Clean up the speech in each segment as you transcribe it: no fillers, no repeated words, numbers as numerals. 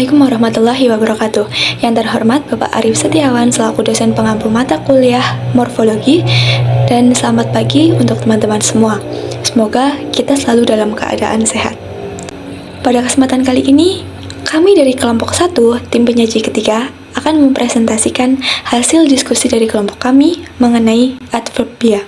Assalamualaikum warahmatullahi wabarakatuh. Yang terhormat Bapak Arif Setiawan selaku dosen pengampu mata kuliah Morfologi, dan selamat pagi untuk teman-teman semua. Semoga kita selalu dalam keadaan sehat. Pada kesempatan kali ini, kami dari kelompok 1, tim penyaji ketiga, akan mempresentasikan hasil diskusi dari kelompok kami mengenai adverbia.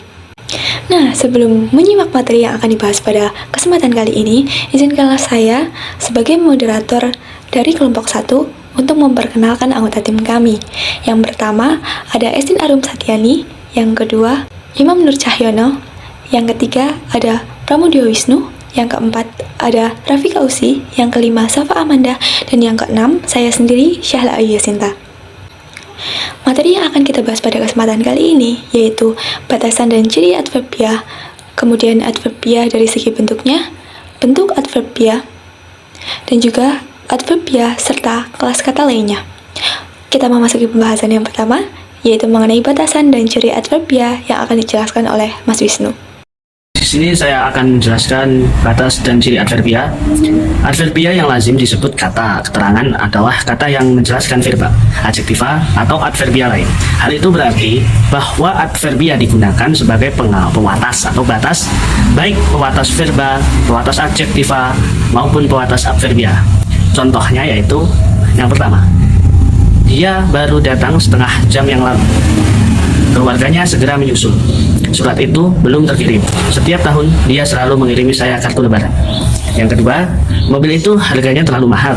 Nah, sebelum menyimak materi yang akan dibahas pada kesempatan kali ini, izinkanlah saya sebagai moderator dari kelompok 1 untuk memperkenalkan anggota tim kami. Yang pertama ada Estin Arum Satyani, yang kedua Imam Nur Cahyono, yang ketiga ada Pramudio Wisnu, yang keempat ada Rafika Usi, yang kelima Safa Amanda, dan yang keenam saya sendiri Syahla Ayu Yasinta. Materi yang akan kita bahas pada kesempatan kali ini yaitu batasan dan ciri adverbia, kemudian adverbia dari segi bentuknya, bentuk adverbia, dan juga adverbia serta kelas kata lainnya. Kita memasuki pembahasan yang pertama, yaitu mengenai batasan dan ciri adverbia yang akan dijelaskan oleh Mas Wisnu. Di sini saya akan menjelaskan batas dan ciri adverbia. Adverbia yang lazim disebut kata keterangan adalah kata yang menjelaskan verba, adjektiva, atau adverbia lain. Hal itu berarti bahwa adverbia digunakan sebagai pewatas atau batas, baik pewatas verba, pewatas adjektiva, maupun pewatas adverbia. Contohnya yaitu yang pertama, dia baru datang setengah jam yang lalu. Keluarganya segera menyusul. Surat itu belum terkirim. Setiap tahun dia selalu mengirimi saya kartu lebaran. Yang kedua, mobil itu harganya terlalu mahal.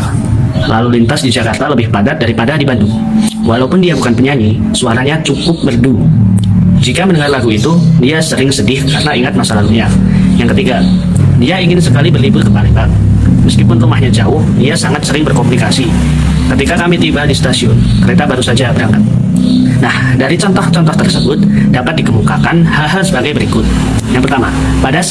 Lalu lintas di Jakarta lebih padat daripada di Bandung. Walaupun dia bukan penyanyi, suaranya cukup merdu. Jika mendengar lagu itu, dia sering sedih karena ingat masa lalunya. Yang ketiga, dia ingin sekali berlibur ke Palembang. Meskipun rumahnya jauh, dia sangat sering berkomunikasi. Ketika kami tiba di stasiun, kereta baru saja berangkat. Nah, dari contoh-contoh tersebut dapat dikemukakan hal-hal sebagai berikut. Yang pertama, pada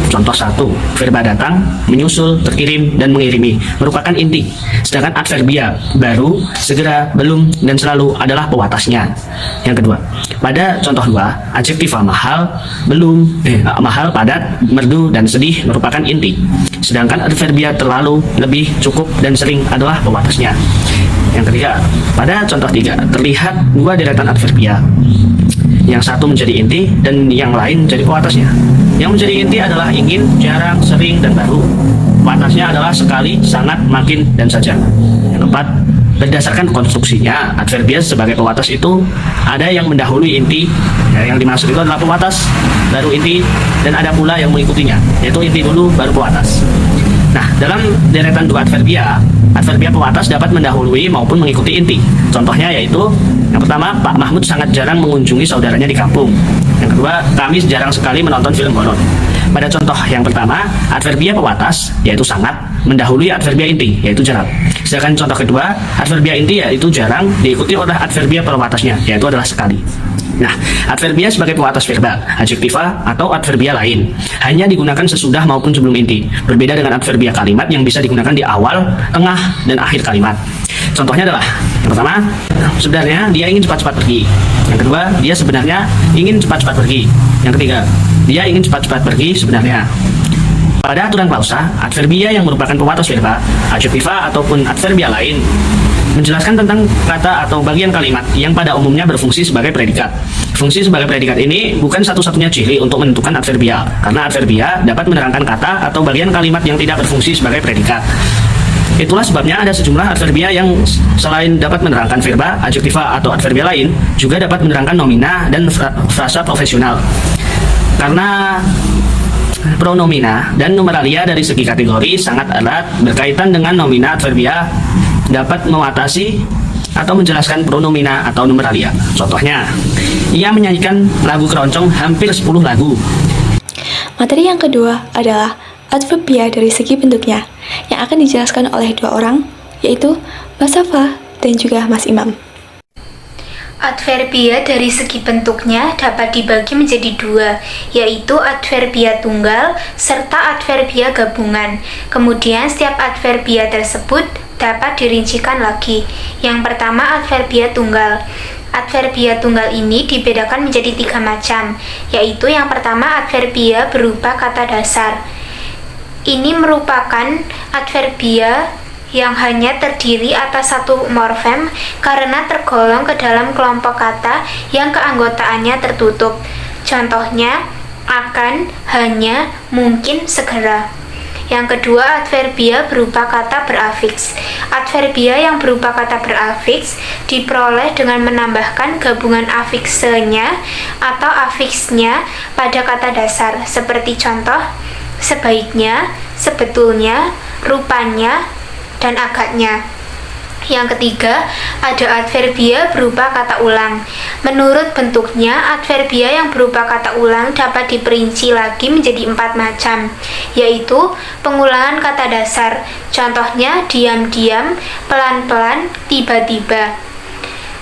contoh 1, verba datang, menyusul, terkirim, dan mengirimi merupakan inti. Sedangkan adverbia baru, segera, belum, dan selalu adalah pewatasnya. Yang kedua, pada contoh 2, adjektiva mahal, mahal, padat, merdu, dan sedih merupakan inti. Sedangkan adverbia terlalu, lebih, cukup, dan sering adalah pewatasnya. Yang ketiga, pada contoh 3, terlihat dua deretan adverbia. Yang satu menjadi inti dan yang lain menjadi pewatasnya. Yang menjadi inti adalah ingin, jarang, sering, dan baru. Pewatasnya adalah sekali, sangat, makin, dan saja. Yang keempat, berdasarkan konstruksinya, adverbia sebagai pewatas itu ada yang mendahului inti, yang dimaksud itu adalah pewatas, baru inti, dan ada pula yang mengikutinya, yaitu inti dulu, baru pewatas. Nah, dalam deretan dua adverbia pewatas dapat mendahului maupun mengikuti inti. Contohnya yaitu, yang pertama, Pak Mahmud sangat jarang mengunjungi saudaranya di kampung. Yang kedua, kami jarang sekali menonton film horor. Pada contoh yang pertama, adverbia pewatas, yaitu sangat, mendahului adverbia inti, yaitu jarang. Sedangkan contoh kedua, adverbia inti yaitu jarang, diikuti oleh adverbia pewatasnya, yaitu adalah sekali. Nah, adverbia sebagai pewatas verba, adjektiva, atau adverbia lain hanya digunakan sesudah maupun sebelum inti. Berbeda dengan adverbia kalimat yang bisa digunakan di awal, tengah, dan akhir kalimat. Contohnya adalah, yang pertama, sebenarnya dia ingin cepat-cepat pergi. Yang kedua, dia sebenarnya ingin cepat-cepat pergi. Yang ketiga, dia ingin cepat-cepat pergi sebenarnya. Pada aturan klausa, adverbia yang merupakan pewatas verba, adjektiva, ataupun adverbia lain menjelaskan tentang kata atau bagian kalimat yang pada umumnya berfungsi sebagai predikat. Fungsi sebagai predikat ini bukan satu-satunya ciri untuk menentukan adverbia, karena adverbia dapat menerangkan kata atau bagian kalimat yang tidak berfungsi sebagai predikat. Itulah sebabnya ada sejumlah adverbia yang selain dapat menerangkan verba, adjektiva, atau adverbia lain, juga dapat menerangkan nomina dan frasa profesional. Karena pronomina dan numeralia dari segi kategori sangat erat berkaitan dengan nomina, adverbia dapat mewatasi atau menjelaskan pronomina atau numeralia. Contohnya, ia menyanyikan lagu keroncong hampir 10 lagu. Materi yang kedua adalah adverbia dari segi bentuknya, yang akan dijelaskan oleh dua orang, yaitu Mas Safa dan juga Mas Imam. Adverbia dari segi bentuknya dapat dibagi menjadi dua, yaitu adverbia tunggal serta adverbia gabungan. Kemudian setiap adverbia tersebut dapat dirincikan lagi. Yang pertama, adverbia tunggal. Adverbia tunggal ini dibedakan menjadi 3 macam, yaitu yang pertama adverbia berupa kata dasar. Ini merupakan adverbia yang hanya terdiri atas satu morfem karena tergolong ke dalam kelompok kata yang keanggotaannya tertutup. Contohnya, akan, hanya, mungkin, segera. Yang kedua, adverbia berupa kata berafiks. Adverbia yang berupa kata berafiks diperoleh dengan menambahkan gabungan afiksenya atau afiksnya pada kata dasar, seperti contoh, sebaiknya, sebetulnya, rupanya, dan agaknya. Yang ketiga, ada adverbia berupa kata ulang. Menurut bentuknya, adverbia yang berupa kata ulang dapat diperinci lagi menjadi 4 macam, yaitu pengulangan kata dasar. Contohnya, diam-diam, pelan-pelan, tiba-tiba.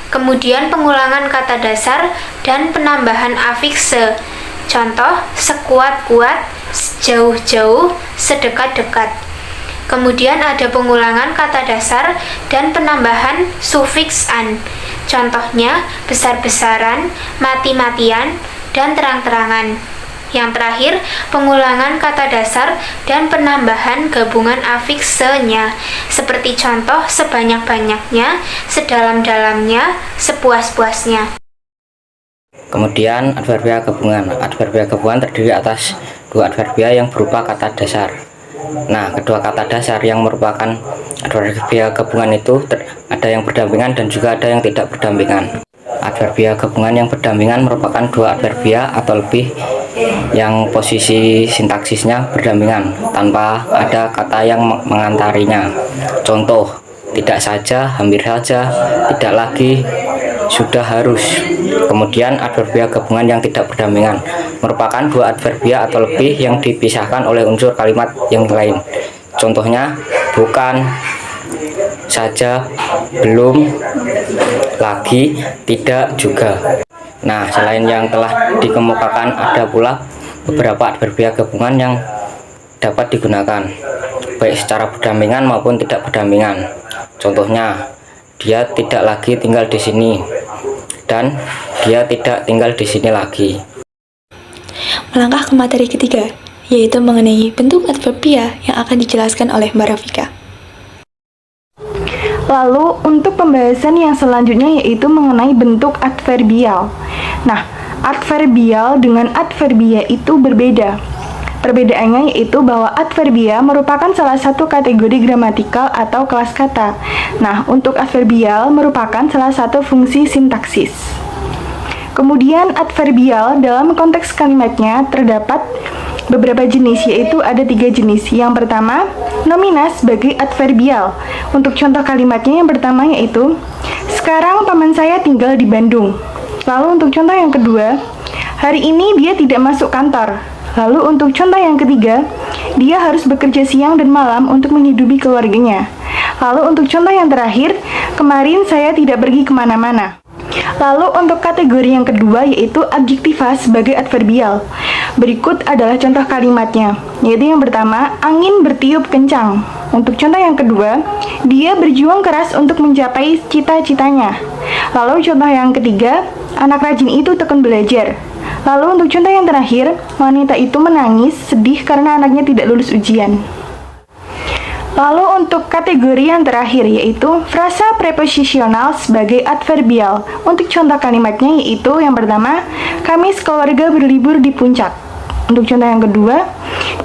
Kemudian pengulangan kata dasar dan penambahan afikse. Contoh, sekuat-kuat, sejauh-jauh, sedekat-dekat. Kemudian ada pengulangan kata dasar dan penambahan sufiks an. Contohnya, besar-besaran, mati-matian, dan terang-terangan. Yang terakhir, pengulangan kata dasar dan penambahan gabungan afiksenya, seperti contoh sebanyak-banyaknya, sedalam-dalamnya, sepuas-puasnya. Kemudian adverbia gabungan. Adverbia gabungan terdiri atas 2 adverbia yang berupa kata dasar. Nah, kedua kata dasar yang merupakan adverbia gabungan itu ada yang berdampingan dan juga ada yang tidak berdampingan. Adverbia gabungan yang berdampingan merupakan 2 adverbia atau lebih yang posisi sintaksisnya berdampingan tanpa ada kata yang mengantarinya. Contoh, tidak saja, hampir saja, tidak lagi, sudah, harus. Kemudian adverbia gabungan yang tidak berdampingan merupakan 2 adverbia atau lebih yang dipisahkan oleh unsur kalimat yang lain. Contohnya, bukan, saja, belum, lagi, tidak, juga. Nah, selain yang telah dikemukakan, ada pula beberapa adverbia gabungan yang dapat digunakan baik secara berdampingan maupun tidak berdampingan. Contohnya, dia tidak lagi tinggal di sini dan dia tidak tinggal di sini lagi. Melangkah ke materi ketiga, yaitu mengenai bentuk adverbia yang akan dijelaskan oleh Mbak Rafika. Lalu untuk pembahasan yang selanjutnya yaitu mengenai bentuk adverbial. Nah, adverbial dengan adverbia itu berbeda. Perbedaannya yaitu bahwa adverbia merupakan salah satu kategori gramatikal atau kelas kata. Nah, untuk adverbial merupakan salah satu fungsi sintaksis. Kemudian adverbial dalam konteks kalimatnya terdapat beberapa jenis, yaitu ada 3 jenis. Yang pertama, nomina sebagai adverbial. Untuk contoh kalimatnya yang pertama yaitu, sekarang paman saya tinggal di Bandung. Lalu untuk contoh yang kedua, hari ini dia tidak masuk kantor. Lalu untuk contoh yang ketiga, dia harus bekerja siang dan malam untuk menghidupi keluarganya. Lalu untuk contoh yang terakhir, kemarin saya tidak pergi kemana-mana. Lalu untuk kategori yang kedua yaitu adjektiva sebagai adverbial. Berikut adalah contoh kalimatnya, yaitu yang pertama, angin bertiup kencang. Untuk contoh yang kedua, dia berjuang keras untuk mencapai cita-citanya. Lalu contoh yang ketiga, anak rajin itu tekun belajar. Lalu untuk contoh yang terakhir, wanita itu menangis sedih karena anaknya tidak lulus ujian. Lalu untuk kategori yang terakhir yaitu frasa preposisional sebagai adverbial. Untuk contoh kalimatnya yaitu yang pertama, kami sekeluarga berlibur di puncak. Untuk contoh yang kedua,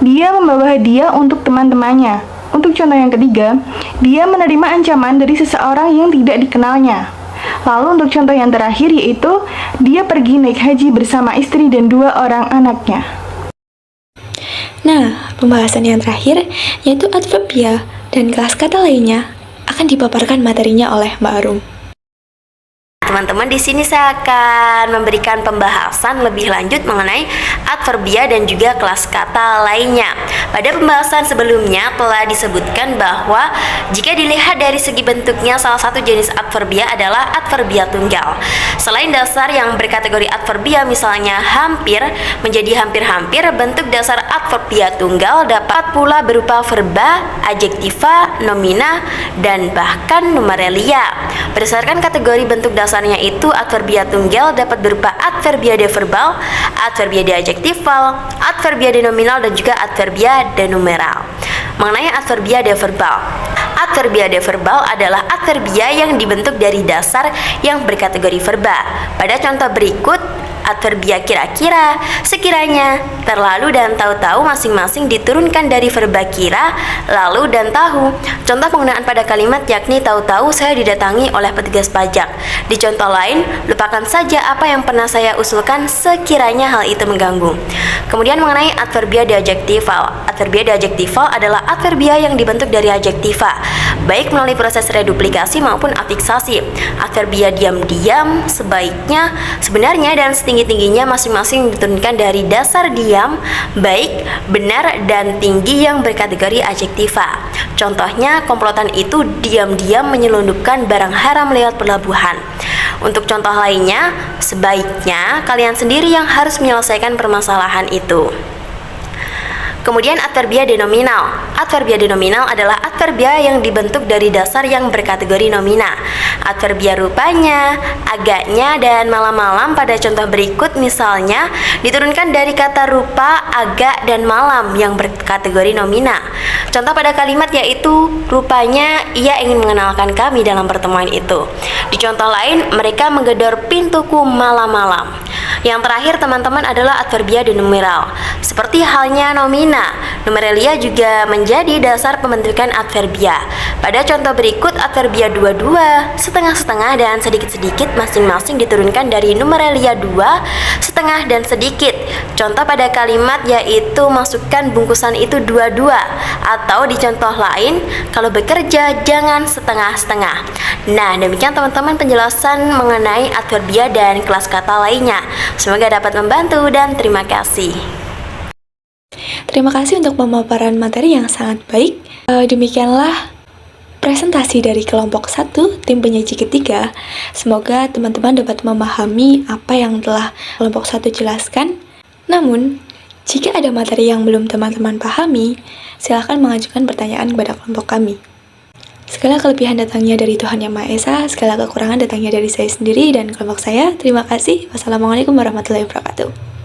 dia membawa hadiah untuk teman-temannya. Untuk contoh yang ketiga, dia menerima ancaman dari seseorang yang tidak dikenalnya. Lalu untuk contoh yang terakhir yaitu dia pergi naik haji bersama istri dan 2 orang anaknya. Nah, pembahasan yang terakhir yaitu adverbia dan kelas kata lainnya akan dipaparkan materinya oleh Mbak Arum. Teman-teman, di sini saya akan memberikan pembahasan lebih lanjut mengenai adverbia dan juga kelas kata lainnya. Pada pembahasan sebelumnya telah disebutkan bahwa jika dilihat dari segi bentuknya, salah satu jenis adverbia adalah adverbia tunggal. Selain dasar yang berkategori adverbia misalnya hampir menjadi hampir-hampir, bentuk dasar adverbia tunggal dapat pula berupa verba, adjektiva, nomina, dan bahkan numerelia. Berdasarkan kategori bentuk dasarnya itu, adverbia tunggal dapat berupa adverbia deverbal, adverbia deadjektival, adverbia denominal, dan juga adverbia denumeral. Mengenai adverbia deverbal, Adverbia deverbal adalah adverbia yang dibentuk dari dasar yang berkategori verba. Pada contoh berikut, adverbia kira-kira, sekiranya, terlalu, dan tahu-tahu masing-masing diturunkan dari verba kira, lalu, dan tahu. Contoh penggunaan pada kalimat yakni tahu-tahu saya didatangi oleh petugas pajak. Di contoh lain, lupakan saja apa yang pernah saya usulkan sekiranya hal itu mengganggu. Kemudian mengenai adverbia deadjektival. Adverbia deadjektival adalah adverbia yang dibentuk dari adjektiva, baik melalui proses reduplikasi maupun afiksasi. Adverbia diam-diam, sebaiknya, sebenarnya, dan tingginya masing-masing diturunkan dari dasar diam, baik, benar, dan tinggi yang berkategori adjektiva. Contohnya, komplotan itu diam-diam menyelundupkan barang haram lewat pelabuhan. Untuk contoh lainnya, sebaiknya kalian sendiri yang harus menyelesaikan permasalahan itu. Kemudian adverbia denominal. Adverbia denominal adalah adverbia yang dibentuk dari dasar yang berkategori nomina. Adverbia rupanya, agaknya, dan malam-malam pada contoh berikut misalnya diturunkan dari kata rupa, agak, dan malam yang berkategori nomina. Contoh pada kalimat yaitu rupanya ia ingin mengenalkan kami dalam pertemuan itu. Di contoh lain, mereka menggedor pintuku malam-malam. Yang terakhir teman-teman adalah adverbia denumeral. Seperti halnya nomina, numeralia juga menjadi dasar pembentukan adverbia. Pada contoh berikut, adverbia dua-dua, setengah-setengah, dan sedikit-sedikit masing-masing diturunkan dari numeralia 2, setengah, dan sedikit. Contoh pada kalimat yaitu masukkan bungkusan itu dua-dua, atau di contoh lain, kalau bekerja jangan setengah-setengah. Nah, demikian teman-teman penjelasan mengenai adverbia dan kelas kata lainnya. Semoga dapat membantu dan terima kasih. Terima kasih untuk pemaparan materi yang sangat baik. Demikianlah presentasi dari kelompok 1 tim penyaji ketiga. Semoga teman-teman dapat memahami apa yang telah kelompok 1 jelaskan. Namun, jika ada materi yang belum teman-teman pahami, silakan mengajukan pertanyaan kepada kelompok kami. Segala kelebihan datangnya dari Tuhan Yang Maha Esa, segala kekurangan datangnya dari saya sendiri dan kelompok saya. Terima kasih. Wassalamualaikum warahmatullahi wabarakatuh.